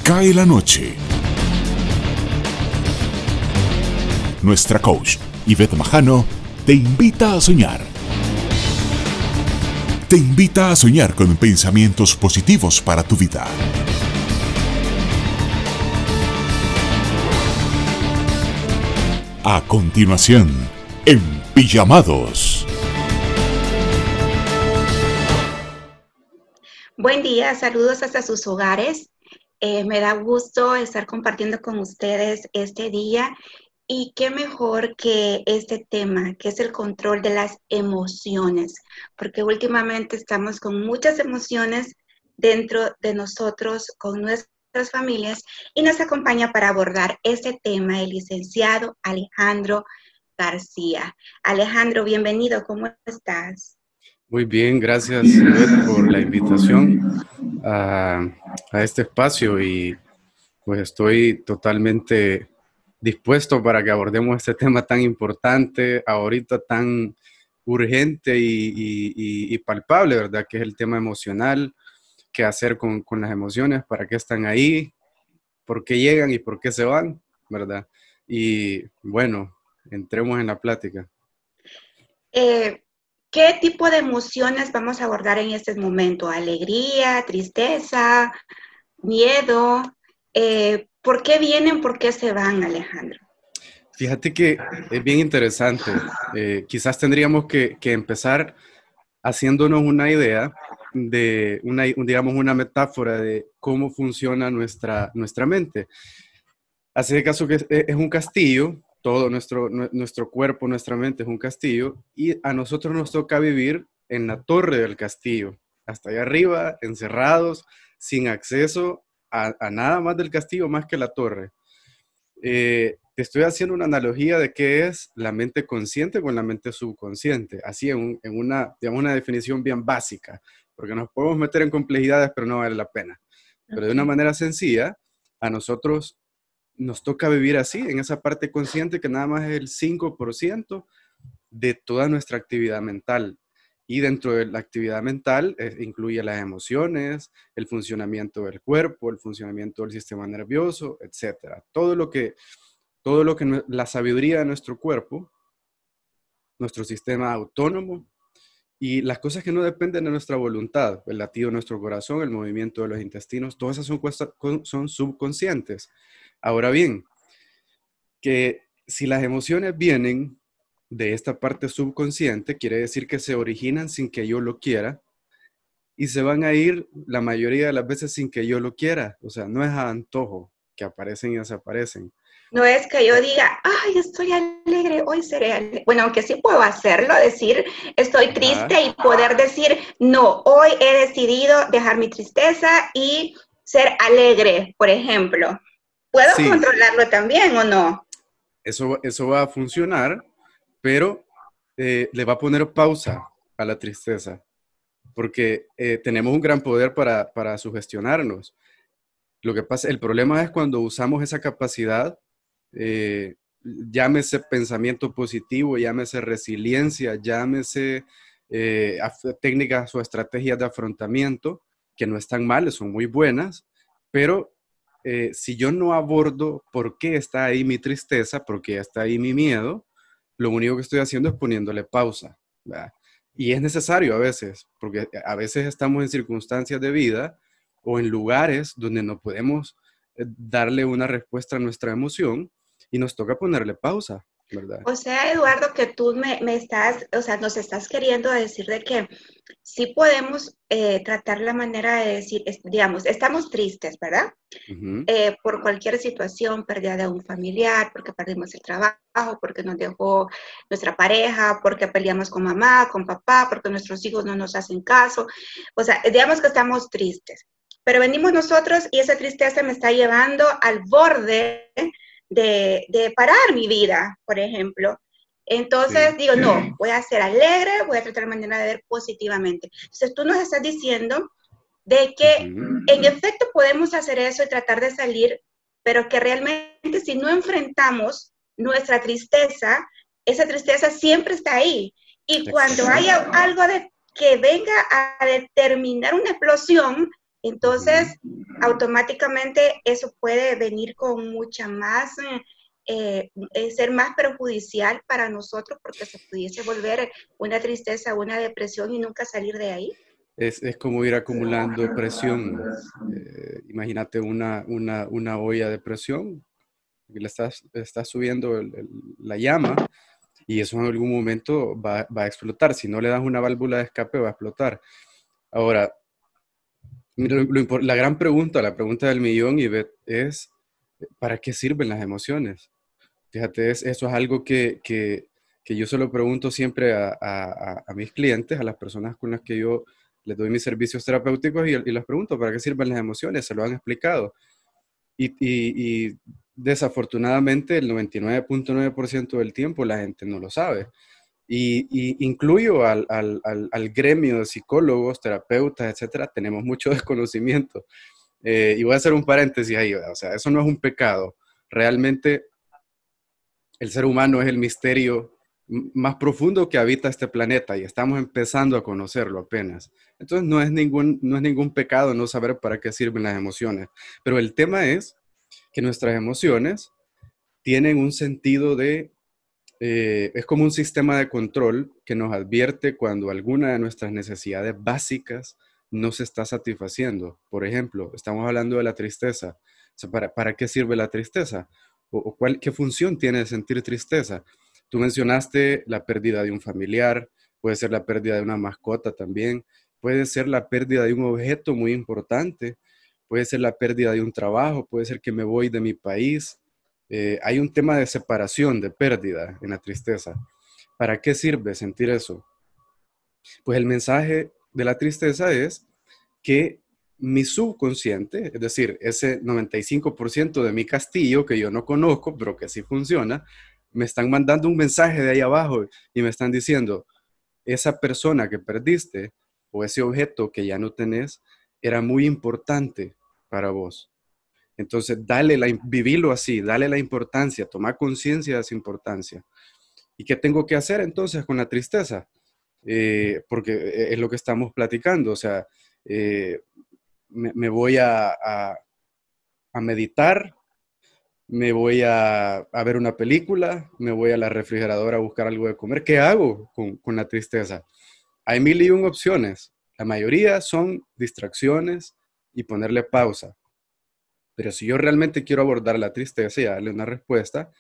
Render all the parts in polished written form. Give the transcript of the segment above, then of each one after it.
Cae la noche. Nuestra coach, Ivette Majano, te invita a soñar. Te invita a soñar con pensamientos positivos para tu vida. A continuación, en Pijamados. Buen día, saludos hasta sus hogares. Me da gusto estar compartiendo con ustedes este día y qué mejor que este tema, que es el control de las emociones, porque últimamente estamos con muchas emociones dentro de nosotros, con nuestras familias, y nos acompaña para abordar este tema el licenciado Alejandro García. Alejandro, bienvenido, ¿cómo estás? Muy bien, gracias Ivette por la invitación a, a este espacio y pues estoy totalmente dispuesto para que abordemos este tema tan importante, ahorita tan urgente y palpable, ¿verdad? Que es el tema emocional, qué hacer con las emociones, para qué están ahí, por qué llegan y por qué se van, ¿verdad? Y bueno, entremos en la plática. ¿Qué tipo de emociones vamos a abordar en este momento? ¿Alegría, tristeza, miedo? ¿Por qué vienen, por qué se van, Alejandro? Fíjate que es bien interesante. Quizás tendríamos que empezar haciéndonos una idea de digamos, una metáfora de cómo funciona nuestra mente. Así de caso que es un castillo, todo nuestro cuerpo, nuestra mente es un castillo, y a nosotros nos toca vivir en la torre del castillo, hasta allá arriba, encerrados, sin acceso a nada más del castillo, más que la torre. Te estoy haciendo una analogía de qué es la mente consciente con la mente subconsciente, así en una, digamos, una definición bien básica, porque nos podemos meter en complejidades, pero no vale la pena. Pero de una manera sencilla, a nosotros nos toca vivir así, en esa parte consciente que nada más es el 5% de toda nuestra actividad mental. Y dentro de la actividad mental incluye las emociones, el funcionamiento del cuerpo, el funcionamiento del sistema nervioso, etc. Todo lo que la sabiduría de nuestro cuerpo, nuestro sistema autónomo y las cosas que no dependen de nuestra voluntad, el latido de nuestro corazón, el movimiento de los intestinos, todas esas son subconscientes. Ahora bien, que si las emociones vienen de esta parte subconsciente, quiere decir que se originan sin que yo lo quiera y se van a ir la mayoría de las veces sin que yo lo quiera. O sea, no es a antojo que aparecen y desaparecen. No es que yo diga, ay, estoy alegre, hoy seré alegre. Bueno, aunque sí puedo hacerlo, decir, estoy triste y poder decir, no, hoy he decidido dejar mi tristeza y ser alegre, por ejemplo. ¿Puedo controlarlo también o no? Eso va a funcionar, pero le va a poner pausa a la tristeza, porque tenemos un gran poder para sugestionarnos. Lo que pasa, el problema es cuando usamos esa capacidad, llámese pensamiento positivo, llámese resiliencia, llámese técnicas o estrategias de afrontamiento, que no están mal, son muy buenas, pero si yo no abordo por qué está ahí mi tristeza, por qué está ahí mi miedo, lo único que estoy haciendo es poniéndole pausa, ¿verdad? Y es necesario a veces, porque a veces estamos en circunstancias de vida o en lugares donde no podemos darle una respuesta a nuestra emoción y nos toca ponerle pausa, ¿verdad? O sea, Eduardo, que tú me estás, o sea, nos estás queriendo decir de que sí podemos tratar la manera de decir, digamos, estamos tristes, ¿verdad? Por cualquier situación, pérdida de un familiar, porque perdimos el trabajo, porque nos dejó nuestra pareja, porque peleamos con mamá, con papá, porque nuestros hijos no nos hacen caso. O sea, digamos que estamos tristes, pero venimos nosotros y esa tristeza me está llevando al borde de parar mi vida, por ejemplo. Entonces digo, no, voy a ser alegre, voy a tratar de manera de ver positivamente. Entonces tú nos estás diciendo de que en efecto podemos hacer eso y tratar de salir, pero que realmente si no enfrentamos nuestra tristeza, esa tristeza siempre está ahí. Y cuando haya algo que venga a determinar una explosión, Entonces, automáticamente eso puede venir con mucha más, ser más perjudicial para nosotros porque se pudiese volver una tristeza, una depresión y nunca salir de ahí. Es como ir acumulando presión. Imagínate una olla de presión, que le estás subiendo la llama y eso en algún momento va a explotar. Si no le das una válvula de escape, va a explotar. Ahora, la gran pregunta, la pregunta del millón, Ivette, es ¿para qué sirven las emociones? Fíjate, eso es algo que yo se lo pregunto siempre a mis clientes, a las personas con las que yo les doy mis servicios terapéuticos y les pregunto, ¿para qué sirven las emociones? Se lo han explicado. Y desafortunadamente el 99.9% del tiempo la gente no lo sabe. Y incluyo al gremio de psicólogos, terapeutas, etcétera, tenemos mucho desconocimiento. Y voy a hacer un paréntesis ahí, o sea, eso no es un pecado. Realmente el ser humano es el misterio más profundo que habita este planeta y estamos empezando a conocerlo apenas. Entonces no es ningún pecado no saber para qué sirven las emociones. Pero el tema es que nuestras emociones tienen un sentido es como un sistema de control que nos advierte cuando alguna de nuestras necesidades básicas no se está satisfaciendo. Por ejemplo, estamos hablando de la tristeza. O sea, ¿para qué sirve la tristeza? ¿Qué función tiene sentir tristeza? Tú mencionaste la pérdida de un familiar, puede ser la pérdida de una mascota también, puede ser la pérdida de un objeto muy importante, puede ser la pérdida de un trabajo, puede ser que me voy de mi país. Hay un tema de separación, de pérdida en la tristeza. ¿Para qué sirve sentir eso? Pues el mensaje de la tristeza es que mi subconsciente, es decir, ese 95% de mi castillo que yo no conozco, pero que sí funciona, me están mandando un mensaje de ahí abajo y me están diciendo, esa persona que perdiste o ese objeto que ya no tenés era muy importante para vos. Entonces, vivilo así, dale la importancia, toma conciencia de esa importancia. ¿Y qué tengo que hacer entonces con la tristeza? Porque es lo que estamos platicando, o sea, me voy a meditar, me voy a ver una película, me voy a la refrigeradora a buscar algo de comer. ¿Qué hago con la tristeza? Hay mil y un opciones. La mayoría son distracciones y ponerle pausa. Pero si yo realmente quiero abordar la tristeza y darle una respuesta,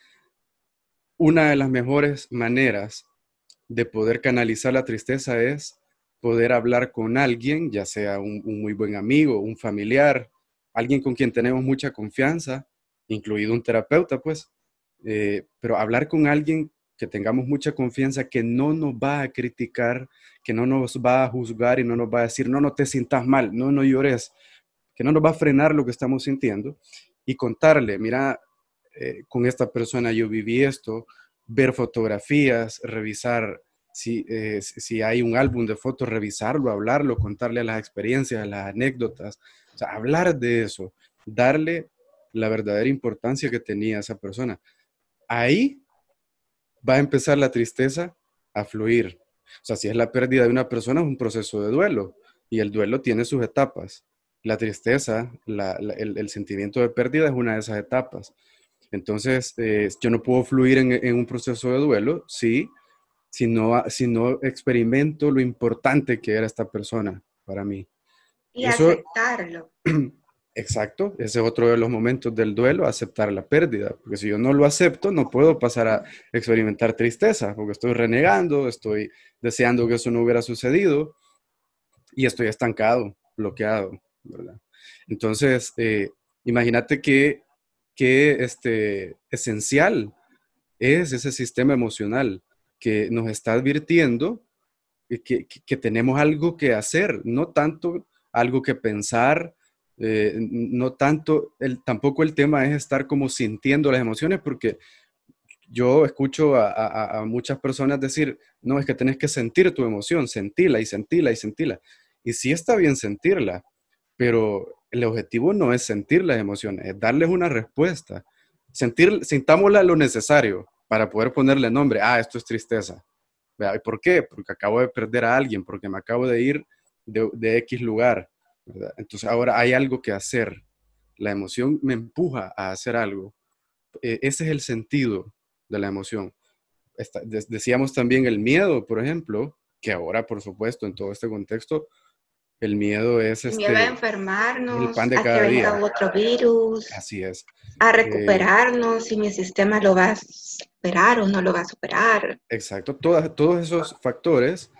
una de las mejores maneras de poder canalizar la tristeza es poder hablar con alguien, ya sea un muy buen amigo, un familiar, alguien con quien tenemos mucha confianza, incluido un terapeuta, pues. Pero hablar con alguien que tengamos mucha confianza, que no nos va a criticar, que no nos va a juzgar y no nos va a decir, no, no te sientas mal, no, no llores, que no nos va a frenar lo que estamos sintiendo y contarle, mira, con esta persona yo viví esto, ver fotografías, revisar si hay un álbum de fotos, revisarlo, hablarlo, contarle las experiencias, las anécdotas, o sea, hablar de eso, darle la verdadera importancia que tenía esa persona. Ahí va a empezar la tristeza a fluir. O sea, si es la pérdida de una persona, es un proceso de duelo y el duelo tiene sus etapas. La tristeza, el sentimiento de pérdida es una de esas etapas. Entonces, yo no puedo fluir en un proceso de duelo si no experimento lo importante que era esta persona para mí. Y Eso, aceptarlo. exacto, ese es otro de los momentos del duelo, aceptar la pérdida, porque si yo no lo acepto, no puedo pasar a experimentar tristeza, porque estoy renegando, estoy deseando que eso no hubiera sucedido y estoy estancado, bloqueado, ¿verdad? Entonces, imagínate que esencial es ese sistema emocional que nos está advirtiendo que tenemos algo que hacer, no tanto algo que pensar, no tanto, tampoco el tema es estar como sintiendo las emociones, porque yo escucho a muchas personas decir, no, es que tenés que sentir tu emoción, sentirla y sentirla y sentirla. Y sí está bien sentirla, pero el objetivo no es sentir las emociones, es darles una respuesta. Sintámosla lo necesario para poder ponerle nombre. Ah, esto es tristeza. ¿Y por qué? Porque acabo de perder a alguien, porque me acabo de ir de X lugar, ¿verdad? Entonces ahora hay algo que hacer. La emoción me empuja a hacer algo. Ese es el sentido de la emoción. Decíamos también el miedo, por ejemplo, que ahora, por supuesto, en todo este contexto, el miedo es El miedo a el pan enfermarnos, de a que cada día. venga otro virus, Así es. a Eh, recuperarnos, si mi sistema lo va a superar o no lo va a superar. exacto. Todos esos factores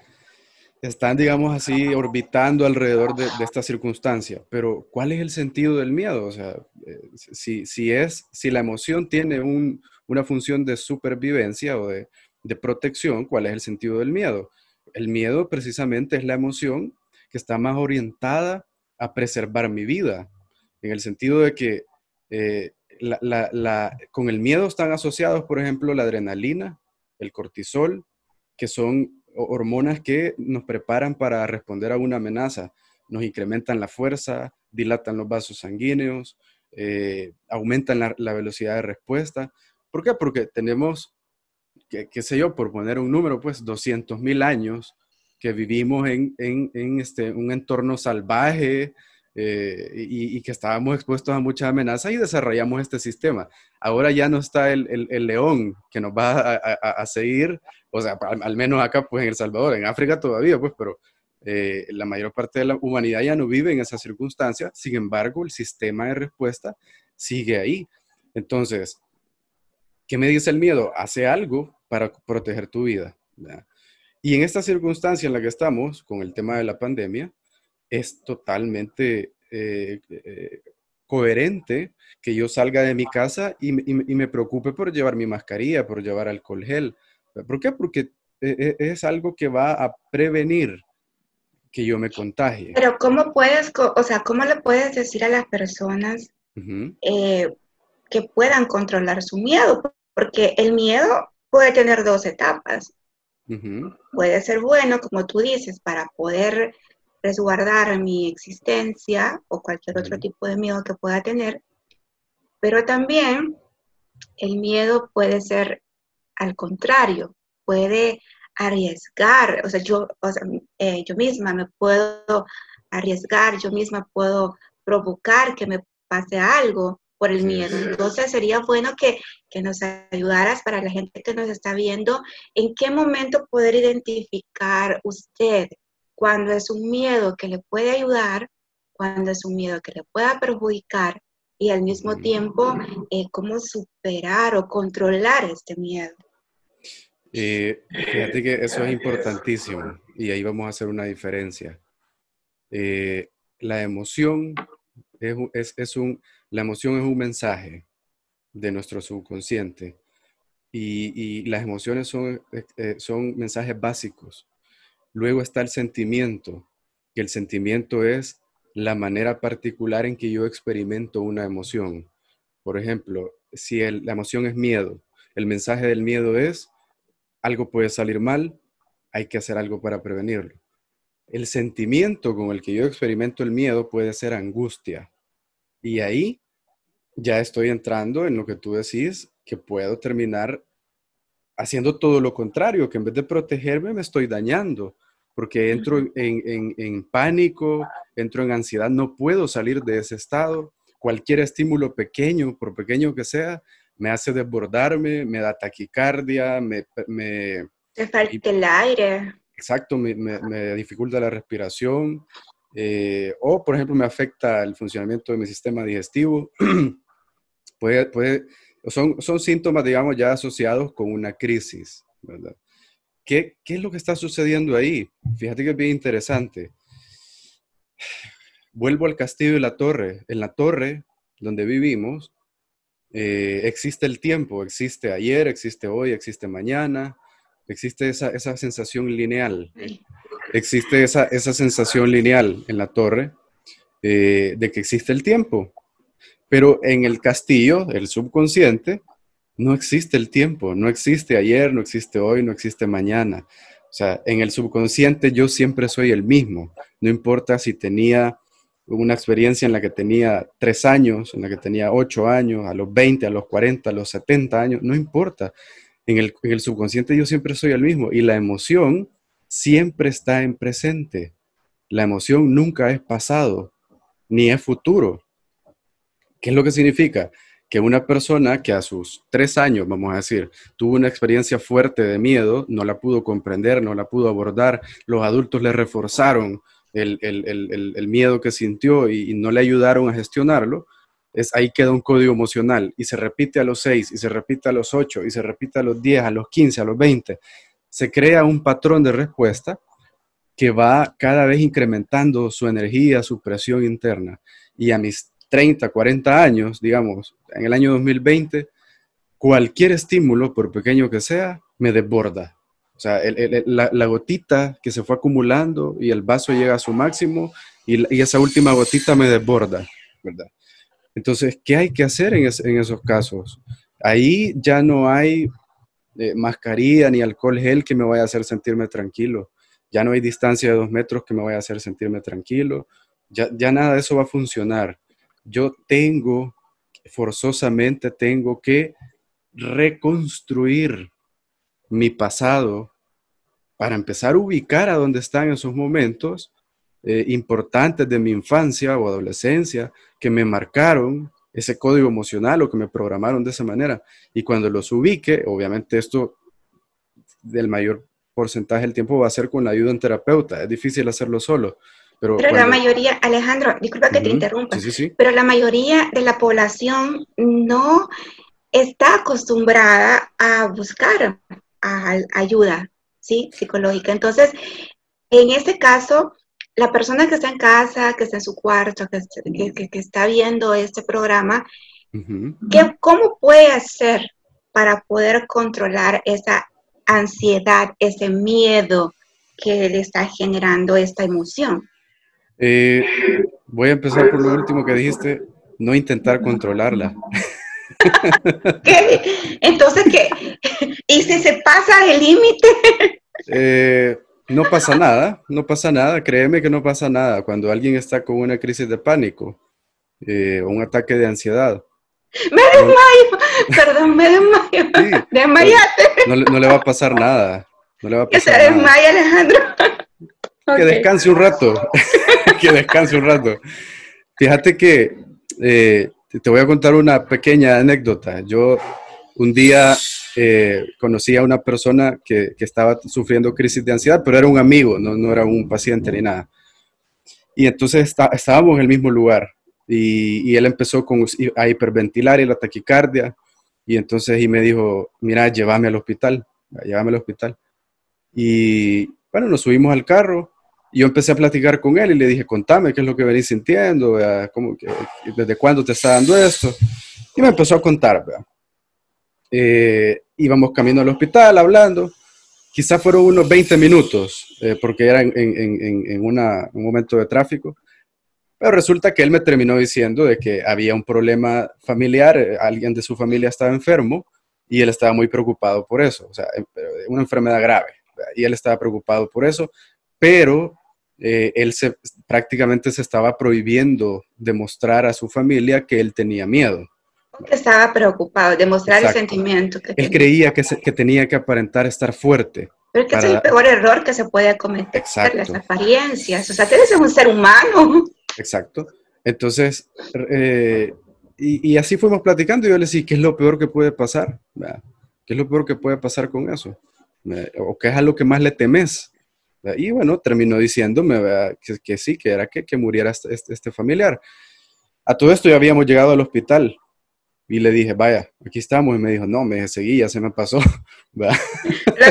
están, digamos así, orbitando alrededor de esta circunstancia. Pero, ¿cuál es el sentido del miedo? O sea, si la emoción tiene una función de supervivencia o de protección, ¿cuál es el sentido del miedo? El miedo precisamente es la emoción que está más orientada a preservar mi vida, en el sentido de que con el miedo están asociados, por ejemplo, la adrenalina, el cortisol, que son hormonas que nos preparan para responder a una amenaza. Nos incrementan la fuerza, dilatan los vasos sanguíneos, aumentan la velocidad de respuesta. ¿Por qué? Porque tenemos, qué sé yo, por poner un número, pues 200.000 años que vivimos en un entorno salvaje, y que estábamos expuestos a muchas amenazas y desarrollamos este sistema. Ahora ya no está el león que nos va a seguir, o sea, al menos acá pues en El Salvador, en África todavía pues, pero la mayor parte de la humanidad ya no vive en esas circunstancias. Sin embargo, el sistema de respuesta sigue ahí. Entonces, ¿qué me dice el miedo? Hace algo para proteger tu vida, ¿verdad? Y en esta circunstancia en la que estamos, con el tema de la pandemia, es totalmente coherente que yo salga de mi casa y me preocupe por llevar mi mascarilla, por llevar alcohol gel. ¿Por qué? Porque es algo que va a prevenir que yo me contagie. Pero ¿cómo puedes, o sea, cómo le puedes decir a las personas Ujú, que puedan controlar su miedo? Porque el miedo puede tener dos etapas. ujú, Puede ser bueno, como tú dices, para poder resguardar mi existencia o cualquier otro ujú. tipo de miedo que pueda tener, pero también el miedo puede ser al contrario, puede arriesgar, yo misma me puedo arriesgar, yo misma puedo provocar que me pase algo por el Así miedo. es. Entonces sería bueno que nos ayudaras para la gente que nos está viendo, en qué momento poder identificar usted cuando es un miedo que le puede ayudar, cuando es un miedo que le pueda perjudicar y al mismo Ujú. tiempo cómo superar o controlar este miedo. Fíjate que eso es importantísimo y ahí vamos a hacer una diferencia. Eh, la emoción la emoción es un mensaje de nuestro subconsciente y las emociones son mensajes básicos. Luego está el sentimiento, que el sentimiento es la manera particular en que yo experimento una emoción. Por ejemplo, si la emoción es miedo, el mensaje del miedo es algo puede salir mal, hay que hacer algo para prevenirlo. El sentimiento con el que yo experimento el miedo puede ser angustia. Y ahí ya estoy entrando en lo que tú decís, que puedo terminar haciendo todo lo contrario, que en vez de protegerme me estoy dañando, porque entro en pánico, entro en ansiedad, no puedo salir de ese estado. Cualquier estímulo pequeño, por pequeño que sea, me hace desbordarme, me da taquicardia, Te falta el aire. exacto, me dificulta la respiración, o por ejemplo me afecta el funcionamiento de mi sistema digestivo. Son síntomas, digamos, ya asociados con una crisis, ¿verdad? ¿Qué es lo que está sucediendo ahí? Fíjate que es bien interesante. Vuelvo al castillo y la torre. En la torre donde vivimos, existe el tiempo, existe ayer, existe hoy, existe mañana, existe esa sensación lineal. Existe esa sensación lineal en la torre, de que existe el tiempo. Pero en el castillo, el subconsciente, no existe el tiempo, no existe ayer, no existe hoy, no existe mañana. O sea, en el subconsciente yo siempre soy el mismo. No importa si tenía una experiencia en la que tenía 3 años, en la que tenía 8 años, a los 20, a los 40, a los 70 años, no importa. En el subconsciente yo siempre soy el mismo y la emoción siempre está en presente. La emoción nunca es pasado. ni es futuro. ¿Qué es lo que significa? Que una persona que a sus 3 años, vamos a decir, tuvo una experiencia fuerte de miedo, no la pudo comprender, no la pudo abordar, los adultos le reforzaron el miedo que sintió y no le ayudaron a gestionarlo, ahí queda un código emocional y se repite a los 6, y se repite a los 8, y se repite a los 10, a los 15, a los 20. Se crea un patrón de respuesta que va cada vez incrementando su energía, su presión interna. Y a mis 30, 40 años, digamos, en el año 2020, cualquier estímulo, por pequeño que sea, me desborda. O sea, la gotita que se fue acumulando y el vaso llega a su máximo y esa última gotita me desborda, ¿verdad? Entonces, ¿qué hay que hacer en esos casos? Ahí ya no hay mascarilla ni alcohol gel que me vaya a hacer sentirme tranquilo. Ya no hay distancia de 2 metros que me vaya a hacer sentirme tranquilo. Ya nada de eso va a funcionar. Yo forzosamente tengo que reconstruir mi pasado para empezar a ubicar a dónde están esos momentos importantes de mi infancia o adolescencia que me marcaron ese código emocional o que me programaron de esa manera. Y cuando los ubique, obviamente esto del mayor porcentaje del tiempo va a ser con la ayuda de un terapeuta. Es difícil hacerlo solo. Pero la mayoría, Alejandro, disculpa que te interrumpa, sí. pero la mayoría de la población no está acostumbrada a buscar ayuda, ¿sí? Psicológica. Entonces, en este caso, la persona que está en casa, que está en su cuarto, que está viendo este programa, ¿cómo puede hacer para poder controlar esa ansiedad, ese miedo que le está generando esta emoción? Voy a empezar por lo último que dijiste, no intentar controlarla. ¿Qué? Entonces, ¿qué? ¿Y si se pasa el límite? No pasa nada, créeme que no pasa nada. Cuando alguien está con una crisis de pánico o un ataque de ansiedad. Me desmayo, perdón, me desmayo. Sí, desmayate. No le va a pasar nada. No le va a que pasar se desmaya, Alejandro. Que descanse un rato. Que descanse un rato. Fíjate que te voy a contar una pequeña anécdota. Yo un día conocí a una persona que estaba sufriendo crisis de ansiedad, pero era un amigo, no era un paciente ni nada. Y entonces estábamos en el mismo lugar y él empezó a hiperventilar y la taquicardia. Y entonces me dijo, mira, llévame al hospital. Y bueno, nos subimos al carro. Y yo empecé a platicar con él y le dije, contame qué es lo que venís sintiendo, desde cuándo te está dando esto. Y me empezó a contar, íbamos camino al hospital hablando, quizás fueron unos 20 minutos, porque era en un momento de tráfico, pero resulta que él me terminó diciendo de que había un problema familiar, alguien de su familia estaba enfermo y él estaba muy preocupado por eso, o sea, una enfermedad grave, y él estaba preocupado por eso, pero él prácticamente se estaba prohibiendo demostrar a su familia que él tenía miedo. Porque estaba preocupado, demostrar el sentimiento. Él creía que tenía que aparentar estar fuerte. Pero es que es el peor error que se puede cometer. Exacto. Las apariencias. O sea, tú eres un ser humano. Exacto. Entonces, y así fuimos platicando y yo le decía, ¿qué es lo peor que puede pasar? ¿Qué es lo peor que puede pasar con eso? ¿O qué es a lo que más le temes? Y bueno, terminó diciéndome que sí, que era que muriera este familiar. A todo esto ya habíamos llegado al hospital y le dije, vaya, aquí estamos. Y me dijo, no, seguí, ya se me pasó. Lo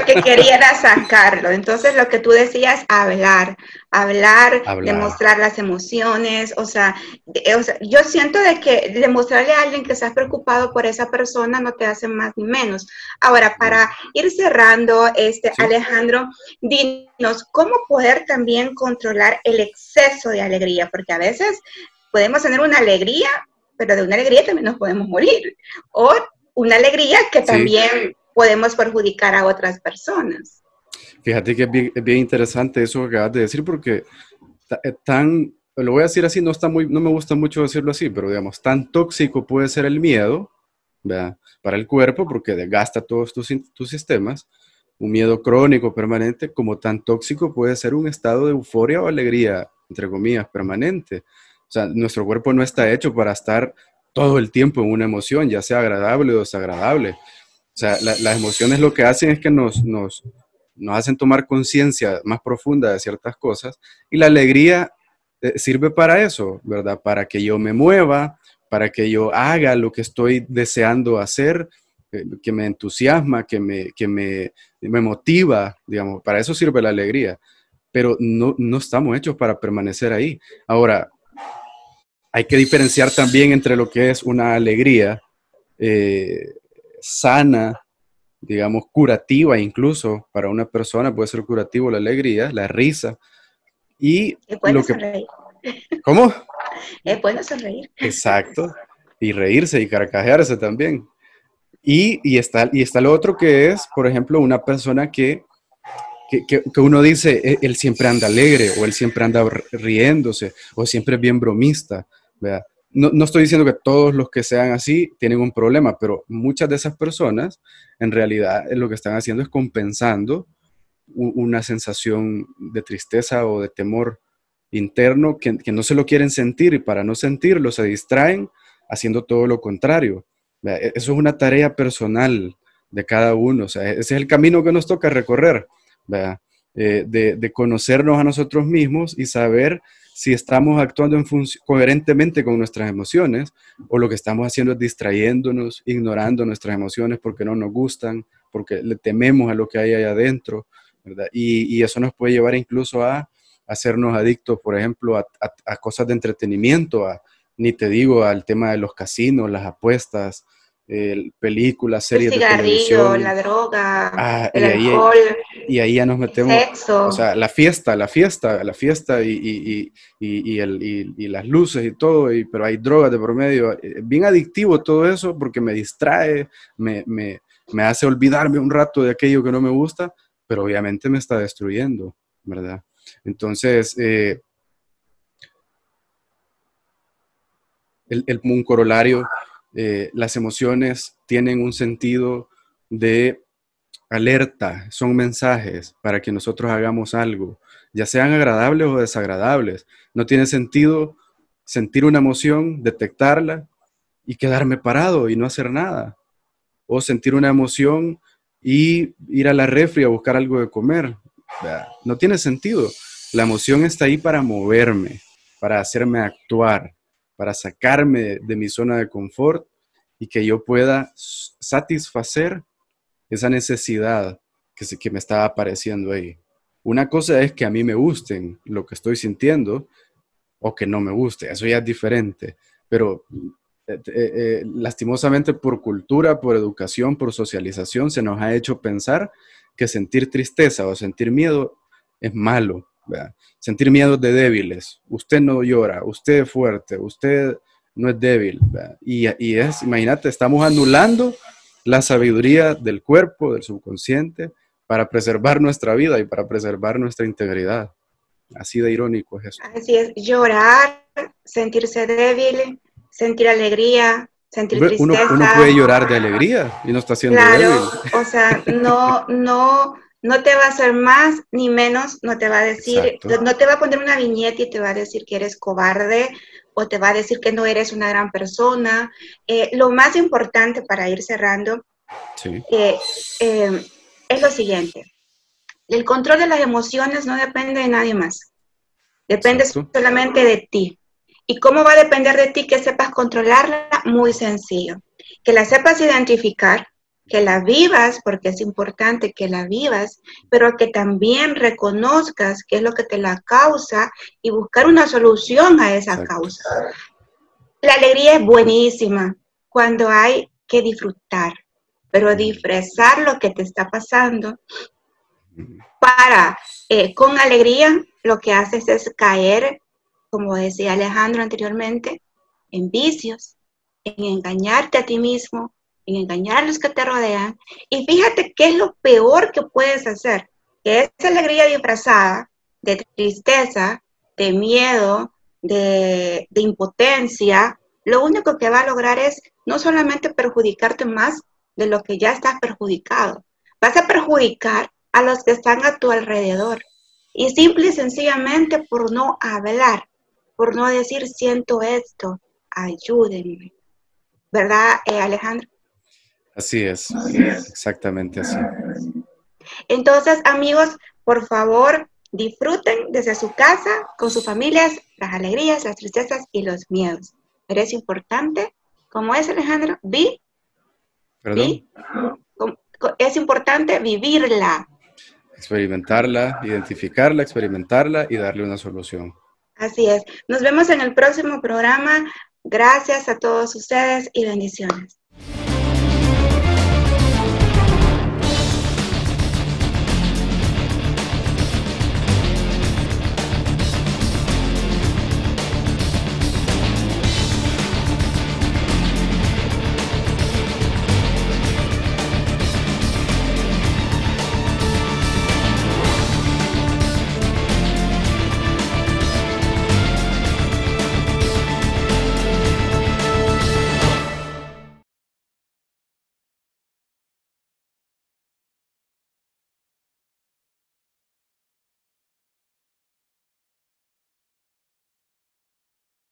que quería era sacarlo. Entonces, lo que tú decías, hablar, demostrar las emociones. O sea, yo siento de que demostrarle a alguien que estás preocupado por esa persona no te hace más ni menos. Ahora, para ir cerrando, sí. Alejandro, dinos, ¿cómo poder también controlar el exceso de alegría? Porque a veces podemos tener una alegría, pero de una alegría también nos podemos morir. O una alegría que también podemos perjudicar a otras personas. Fíjate que es bien interesante eso que acabas de decir, porque lo voy a decir así, no me gusta mucho decirlo así, pero digamos, tan tóxico puede ser el miedo, ¿verdad?, para el cuerpo, porque desgasta todos tus sistemas, un miedo crónico permanente, como tan tóxico puede ser un estado de euforia o alegría, entre comillas, permanente. O sea, nuestro cuerpo no está hecho para estar todo el tiempo en una emoción, ya sea agradable o desagradable. O sea, las emociones lo que hacen es que nos hacen tomar conciencia más profunda de ciertas cosas, y la alegría sirve para eso, ¿verdad? Para que yo me mueva, para que yo haga lo que estoy deseando hacer, que me entusiasma, que me motiva, digamos, para eso sirve la alegría, pero no estamos hechos para permanecer ahí. Ahora, hay que diferenciar también entre lo que es una alegría sana, digamos, curativa incluso, para una persona puede ser curativo la alegría, la risa, y Es bueno sonreír. ¿Cómo? Es bueno sonreír. Exacto, y reírse y carcajearse también. Y está lo otro que es, por ejemplo, una persona que uno dice, él siempre anda alegre, o él siempre anda riéndose, o siempre es bien bromista, ¿verdad? No estoy diciendo que todos los que sean así tienen un problema, pero muchas de esas personas en realidad lo que están haciendo es compensando una sensación de tristeza o de temor interno que no se lo quieren sentir, y para no sentirlo se distraen haciendo todo lo contrario. ¿Verdad? Eso es una tarea personal de cada uno, o sea, ese es el camino que nos toca recorrer, ¿verdad? De conocernos a nosotros mismos y saber si estamos actuando coherentemente con nuestras emociones, o lo que estamos haciendo es distrayéndonos, ignorando nuestras emociones porque no nos gustan, porque le tememos a lo que hay ahí adentro, ¿verdad? Y eso nos puede llevar incluso a hacernos adictos, por ejemplo, a cosas de entretenimiento, ni te digo al tema de los casinos, las apuestas, películas, El series de cigarrillo, televisión. la droga, el Y alcohol, ahí ya nos el metemos, o sexo. sea, la fiesta y las luces y todo, pero hay drogas de por medio. Bien adictivo todo eso porque me distrae, me hace olvidarme un rato de aquello que no me gusta, pero obviamente me está destruyendo, ¿verdad? Entonces, un corolario, las emociones tienen un sentido de alerta, son mensajes para que nosotros hagamos algo, ya sean agradables o desagradables. No tiene sentido sentir una emoción, detectarla y quedarme parado y no hacer nada. O sentir una emoción y ir a la refri a buscar algo de comer. No tiene sentido. La emoción está ahí para moverme, para hacerme actuar, para sacarme de mi zona de confort y que yo pueda satisfacer esa necesidad que me estaba apareciendo ahí. Una cosa es que a mí me gusten lo que estoy sintiendo, o que no me guste, eso ya es diferente, pero lastimosamente por cultura, por educación, por socialización, se nos ha hecho pensar que sentir tristeza o sentir miedo es malo, ¿verdad? Sentir miedo es de débiles, usted no llora, usted es fuerte, usted no es débil, ¿verdad? Y imagínate, estamos anulando la sabiduría del cuerpo, del subconsciente, para preservar nuestra vida y para preservar nuestra integridad. Así de irónico es esto. Así es, llorar, sentirse débil, sentir alegría, sentir Uno tristeza. puede llorar de alegría y no está siendo Claro, débil. o sea, no te va a hacer más ni menos, no te va a decir, Exacto. no te va a poner una viñeta y te va a decir que eres cobarde o te va a decir que no eres una gran persona. Lo más importante para ir cerrando Sí. Es lo siguiente. El control de las emociones no depende de nadie más. Depende Exacto. solamente de ti. ¿Y cómo va a depender de ti que sepas controlarla? Muy sencillo. Que la sepas identificar, que la vivas, porque es importante que la vivas, pero que también reconozcas qué es lo que te la causa y buscar una solución a esa Exacto. causa. La alegría es buenísima cuando hay que disfrutar, pero disfrazar lo que te está pasando con alegría, lo que haces es caer, como decía Alejandro anteriormente, en vicios, en engañarte a ti mismo, en engañar a los que te rodean. Y fíjate qué es lo peor que puedes hacer, que esa alegría disfrazada de tristeza, de miedo, de impotencia, lo único que va a lograr es no solamente perjudicarte más de lo que ya estás perjudicado, vas a perjudicar a los que están a tu alrededor. Y simple y sencillamente por no hablar, por no decir siento esto, ayúdenme. ¿Verdad, Alejandro? Así es, exactamente así. Entonces, amigos, por favor, disfruten desde su casa, con sus familias, las alegrías, las tristezas y los miedos. Pero es importante, ¿cómo es, Alejandro? ¿Perdón? Es importante vivirla. Experimentarla, identificarla, experimentarla y darle una solución. Así es. Nos vemos en el próximo programa. Gracias a todos ustedes y bendiciones.